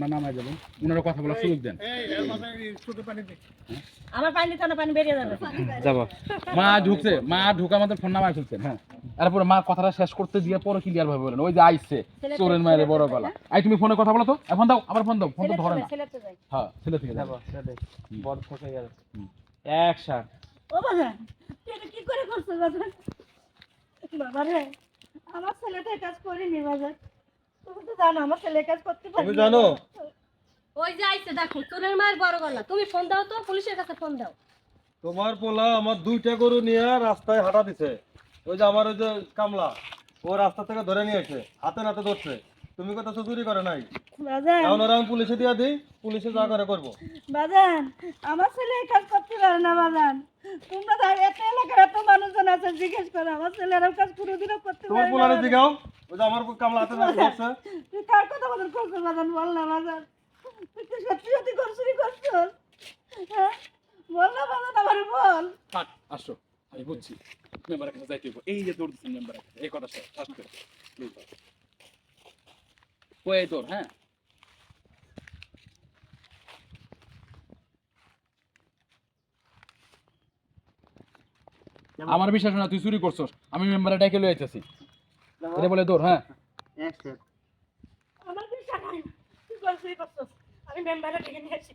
নামায় যাবেন, ওনারা কথা বলার সুযোগ দেন। আমার পানি দিতে না, পানি বেরিয়ে যাবে। যাবো মা ঢুকছে, মা ঢুকা আমাদের ফোন নামায় ফেলছেন। হ্যাঁ, তারপরে মা কথাটা শেষ করতে দিয়ে পরে ক্লিয়ার ভাবে বলেন, ওই যে আইছে চোরের মায়ের বড় গলা। আই তুমি ফোনে কথা বলো তো, এখন দাও, আবার ফোন দাও, ফোন তো ধরে না। হ্যাঁ, ছেলে থেকে যাবো বড় থেকে গেল অ্যাকশন। ও বাবা, তুই কি করে করছিস বাবা? বাবা রে, আমার ছেলেটা কাজ করেনি বাবা। তুমি তো জানো আমার ছেলে কাজ করতে পারে। তুমি জানো ওই যে আইছে দেখো চোরের মায়ের বড় গলা। তুমি ফোন দাও তো, পুলিশের কাছে ফোন দাও। তোমার পোলা আমার 2টা গরু নিয়ে রাস্তায় হাঁটা দিছে। ওই যে আমার ওই যে কামলা, ও রাস্তা থেকে ধরে নিয়ে এসে হাতে নাতে ধরছে। তুমি কথা চুরি করে নাই। বাজান, এখন ওরা আমি পুলিশে দিয়ে দিই, পুলিশে যা করে করবো। বাজান, আমার ছেলে কাজ করতে পারে না বাজান। তোমরা তো এত এলাকার এত মানুষজন আছে, জিজ্ঞেস করো আমার ছেলেরাও কাজ কোনোদিনও করতে তোমার পারে না। পোলারে জিগাও, ওই যে আমার কামলা হাতে নাতে ধরছে। তুই কার কথা বলেন করছো বাজান? বল না বাজান, তুই কি সত্যি সত্যি চুরি করছিস? হ্যাঁ, বল না বাজান, আমার বল। কাট আসো, আমি বুঝছি মেম্বারের কাছে যাইতে হইব। এই যে দৌড় দিচ্ছেন মেম্বারের কাছে, এই কথা ফার্স্ট করে কয়ে তোর। হ্যাঁ, আমার বিশ্বাস না তুই চুরি করছস, আমি মেম্বারে ডাকে লয়ে আইতাছি। এটা বলে তোর। হ্যাঁ, আমার বিশ্বাস হয় না, তুই চুরি করছিস। আমি মেম্বারে ডেকে নিয়ে আসি।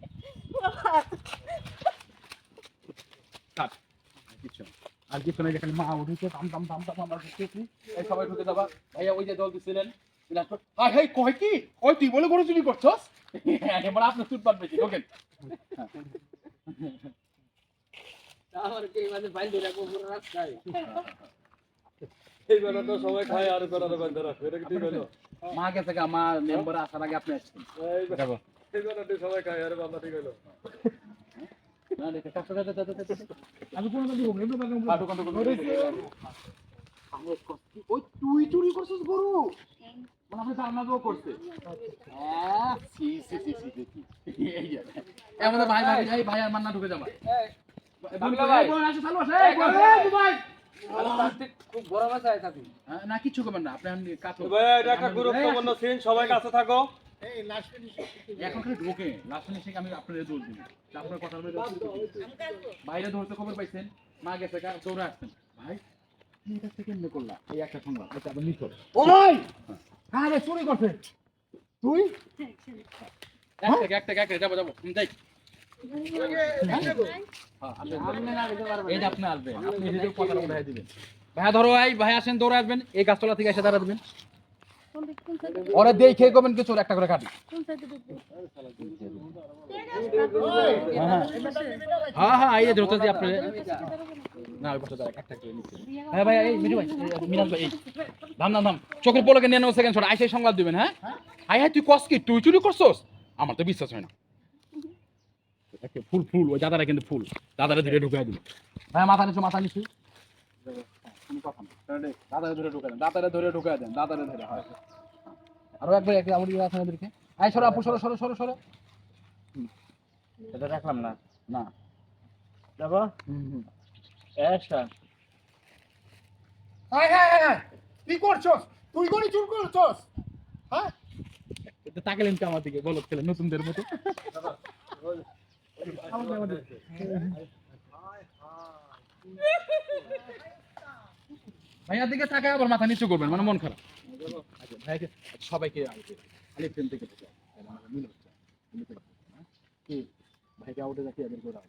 কাট। কিছু না, আর কিছু নাই, যেখানে মা উঠেছে দাম দাম দাম দাম আমরা ঢুকেছি, এই সবাই ঢুকে যাবা। ভাইয়া ওই যে দল দিছিলেন, হাই হাই কয় কি কয় তুই বলে গরু চুরি করছস? এবার আপনার সুট পাট বেশি ঢোকেন। আমার কি মানে বাইল ধরে রাখবো পুরো রাস্তায়। এই বেলা তো সবাই খায় আর বেলা বান্ধা রাখবে, এটা কি ঠিক হলো? মা গেছে গা, মা মেম্বার আসার আগে আপনি আসছেন। এই বেলা তো সবাই খায় আর বান্ধা ঠিক হলো। না দেখে কাছে কাছে কাছে কাছে আমি কোন কথা বলবো না, কাটো কাটো কাটো ওই তুই চুরি করছিস গরু, মানে আপনি জানা গো করছে। হ্যাঁ, সি সি সি সি সি এই যে আমাদের ভাই ভাই এই ভাই আর মান্না ঢুকে যাবা। বাংলা ভাই বোন আসে, চালু আসে, এই ভাই প্লাস্টিক খুব বড় মাছ আছে তাতে। না কিছু করবেন না, আপনি কাটো ভাই এটা একটা গুরুত্বপূর্ণ সিন, সবাই কাছে থাকো। এখন খালি ঢোকে লাস্ট ফিনিশিং, আমি আপনাদের দৌড় দিব, আপনার কথার বাইরে ধরতে খবর পাইছেন, মা গেছে গা, দৌড়ে আসছেন। ভাই তুমি এটা থেকে এমনি করলা, এই একটা সংবাদ এটা আবার নিত। ও ভাই হ্যাঁ রে, চুরি করছে তুই। এক যাবো যাবো যাই। এই যে আপনি আসবেন, আপনি নিজেও কথা বলে দিবেন। ভাইয়া ধরো, এই ভাই আসেন, দৌড়ে আসবেন, এই গাছতলা থেকে এসে দাঁড়া দিবেন। ওরা দিয়ে খেয়ে করবেন কিছু, একটা করে কাটি। হ্যাঁ হ্যাঁ, এই যে ধরতে যে আপনি না ওই পাশে দাঁড়া, একটা করে নিচে। হ্যাঁ ভাই, এই মিঠু ভাই, মিনাজ ভাই, এই ধাম ধাম ধাম চোখের পলকে নিয়ে নাও, সেকেন্ড শট আইসে সংবাদ দিবেন। হ্যাঁ, হাই হাই তুই কস কি, তুই চুরি করছস? আমার তো বিশ্বাস হয় না। ফুল ফুল ওই দাদারা কিন্তু ফুল, দাদারা ধরে ঢুকাই দিল। ভাই মাথা নিচু, মাথা নিচু, কোনো কথা না, দাদারা ধরে ঢুকাই দেন, দাদারা ধরে ঢুকাই দেন, দাদারা ধরে। হয় আরো একবার একটা আউড়ি আছে আমাদেরকে। আই সরো আপু, সরো সরো সরো সরো। এটা রাখলাম না। না যাবো action. High high high high, কি করছস? তুই গরি চুর করছস? হ্যাঁ, এটা তাকালেন তো আমার দিকে, বলো ছেলে নতুনদের মতো। ভাইয়ার দিকে তাকায় আবার মাথা নিচু করবেন, মানে মন খারাপ। ভাইকে সবাইকে খালি ফ্রেম থেকে মিল হচ্ছে কি, ভাইকে আউটে রাখি এদের করে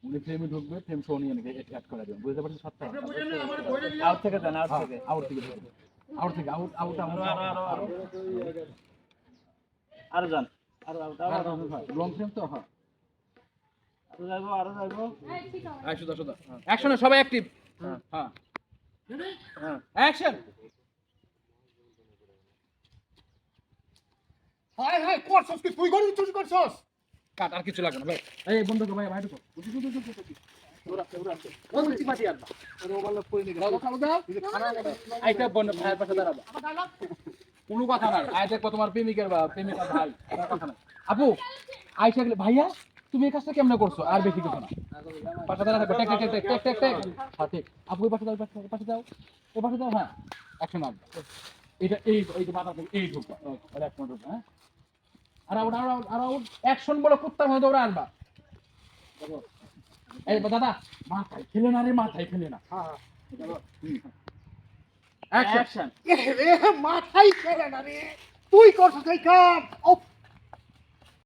উনি ফ্রেমে ঢুকবে, ফ্রেম শো নিয়ে নাকি অ্যাড করে দেবেন, বুঝতে পারছেন? সবটা আউট থেকে দেন, আউট থেকে। আউট থেকে আউট থেকে আউট আউট আরো যান, আরো আউট, আরো লং ফ্রেম তো। হ্যাঁ, আরো যাইবো, আরো যাইবো। শুধু শুধু অ্যাকশনে সবাই অ্যাক্টিভ। হ্যাঁ হ্যাঁ অ্যাকশন। হাই হাই, করছস কি? তুই গরি চুরি করছস? কাট, আর কিছু লাগবে না ভাই। এই বন্ধু ভাই, ভাই ঢুকো। কোনো কথা নাই, আয় দেখো তোমার প্রেমিকের বা প্রেমিকার ভাই, কোনো কথা নাই। আপু আইসা গেলে ভাইয়া তুমি এই কাজটা কেমনে করছো, আর বেশি কিছু না। পাশে দাঁড়া থাকবে, টেক টেক টেক টেক টেক টেক। হ্যাঁ ঠিক, আপু এই পাশে দাও, এই পাশে দাও, এই পাশে দাও। হ্যাঁ অ্যাকশন আসবে। এটা এই এই যে মাথা থেকে এই ঢুকবা আর এক মিনিট হ্যাঁ আর আউট অ্যাকশন বলে কুত্তার মতো দৌড়ে আসবা দেখো এই দাদা মাথায় খেলে না রে মাথায় খেলে না হ্যাঁ অ্যাকশন রে মাথায় খেলে না রে তুই করছিস এই কাম